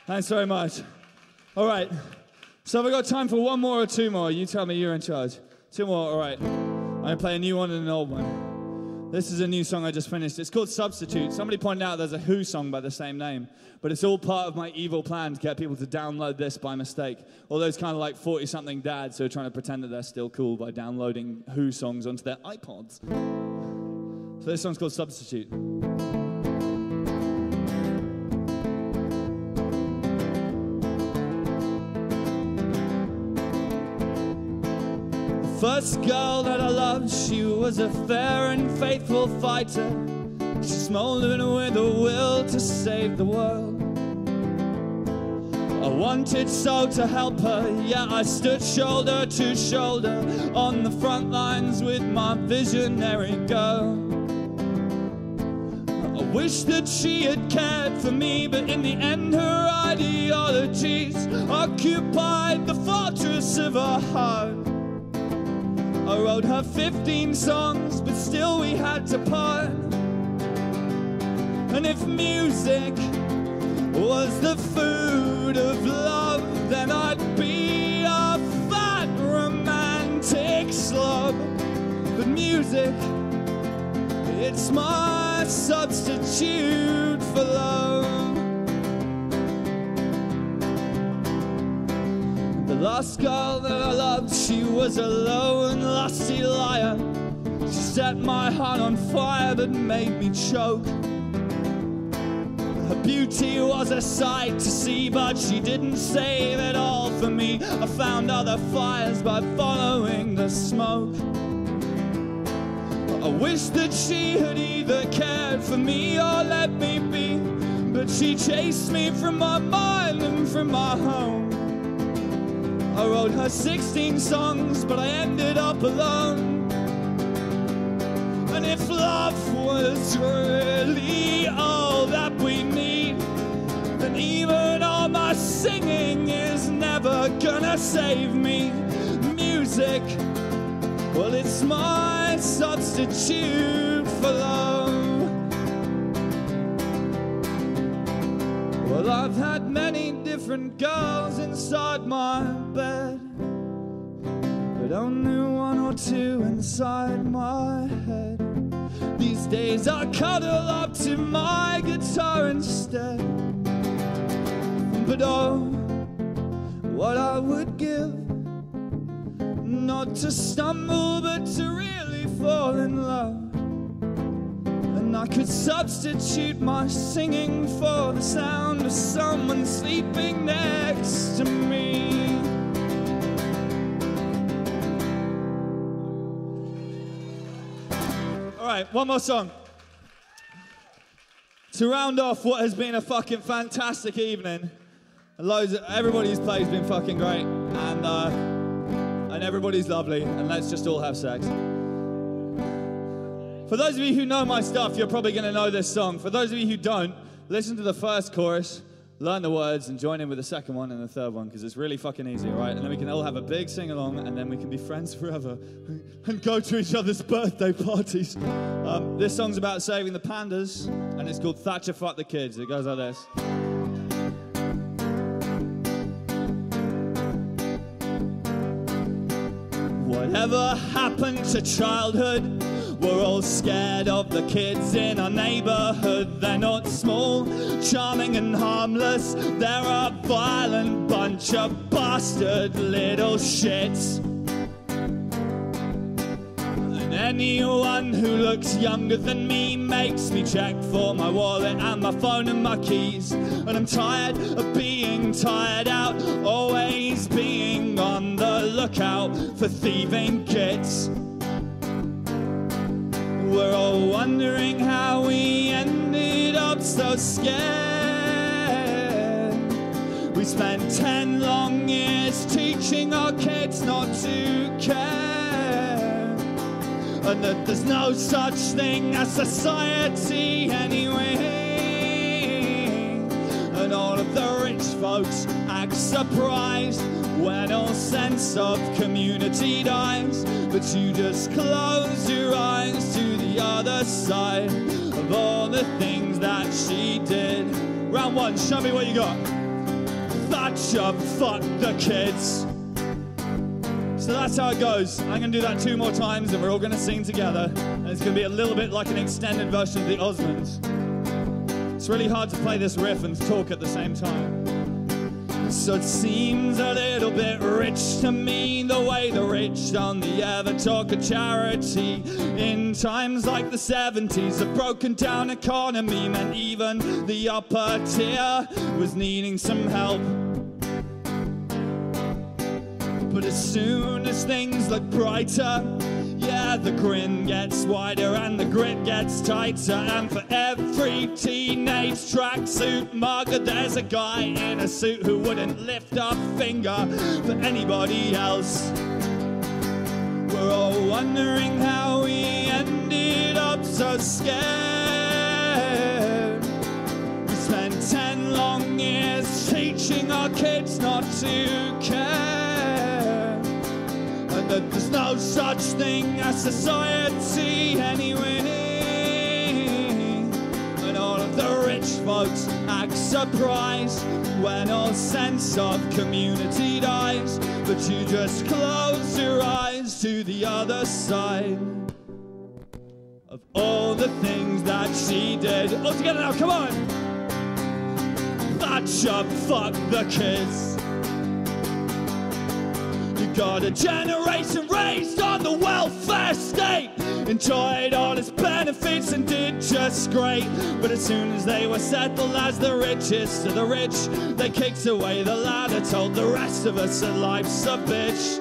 Thanks very much. All right. So have we got time for one more or two more? You tell me, you're in charge. Two more, all right. I'm going to play a new one and an old one. This is a new song I just finished. It's called Substitute. Somebody pointed out there's a Who song by the same name, but it's all part of my evil plan to get people to download this by mistake. All those kind of like 40-something dads who are trying to pretend that they're still cool by downloading Who songs onto their iPods. So this song's called Substitute. First girl that I loved, she was a fair and faithful fighter. She smoldered with a will to save the world. I wanted so to help her, yeah, I stood shoulder to shoulder on the front lines with my visionary girl. I wish that she had cared for me, but in the end her ideologies occupied the fortress of her heart. I wrote her 15 songs, but still we had to part. And if music was the food of love, then I'd be a fat romantic slob. But music, it's my substitute for love. The last girl that I loved, she was a low and lusty liar. She set my heart on fire but made me choke. Her beauty was a sight to see, but she didn't save it all for me. I found other fires by following the smoke. I wish that she had either cared for me or let me be, but she chased me from my mind and from my home. I wrote her 16 songs, but I ended up alone. And if love was really all that we need, then even all my singing is never gonna save me. Music, well, it's my substitute for love. Well, I've had many different girls inside my bed, but only one or two inside my head. These days I cuddle up to my guitar instead. But oh, what I would give, not to stumble but to really fall in love. And I could substitute my singing for the sound of someone sleeping next to me. All right, one more song. To round off what has been a fucking fantastic evening. Everybody's play's been fucking great, and everybody's lovely, and let's just all have sex. For those of you who know my stuff, you're probably going to know this song. For those of you who don't, listen to the first chorus, learn the words, and join in with the second one and the third one, because it's really fucking easy, right? And then we can all have a big sing-along, and then we can be friends forever and go to each other's birthday parties. This song's about saving the pandas, and it's called Thatcher Fuck the Kids. It goes like this. Whatever happened to childhood? We're all scared of the kids in our neighborhood. They're not small, charming and harmless. They're a violent bunch of bastard little shits. And anyone who looks younger than me makes me check for my wallet and my phone and my keys. And I'm tired of being tired out, always being on the lookout for thieving kids. We're all wondering how we ended up so scared. We spent 10 long years teaching our kids not to care, and that there's no such thing as society anyway. And all of the rich folks act surprised when all sense of community dies. But you just close your eyes to the other side of all the things that she did. Round one, show me what you got. Thatcher, fuck the kids. So that's how it goes. I'm gonna do that 2 more times and we're all gonna sing together. And it's gonna be a little bit like an extended version of the Osmonds. It's really hard to play this riff and talk at the same time. So it seems a little bit rich to me, the way the rich only ever talk of charity. In times like the 70s, a broken down economy meant even the upper tier was needing some help. But as soon as things look brighter, yeah, the grin gets wider and the grit gets tighter. And for every teenage tracksuit mugger, there's a guy in a suit who wouldn't lift a finger for anybody else. We're all wondering how we ended up so scared. We spent 10 long years teaching our kids not to care. That there's no such thing as society anyway. And all of the rich folks act surprised when all sense of community dies. But you just close your eyes to the other side of all the things that she did. All together now, come on! Thatcher, fuck the kids. Got a generation raised on the welfare state, enjoyed all its benefits and did just great. But as soon as they were settled as the richest of the rich, they kicked away the ladder, told the rest of us that life's a bitch.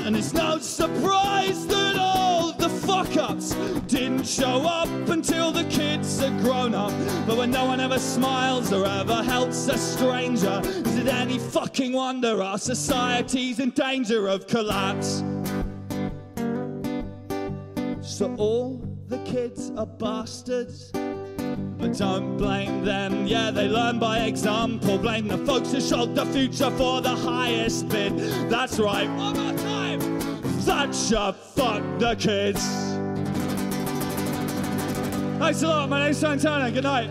And it's no surprise that all the fuck-ups didn't show up until the kids had grown up. But when no one ever smiles or ever helps a stranger, is it any fucking wonder our society's in danger of collapse? So all the kids are bastards, but don't blame them, yeah, they learn by example. Blame the folks who showed the future for the highest bid. That's right, one more time. Thatcher, fuck the kids. Thanks a lot, my name's Santana, good night.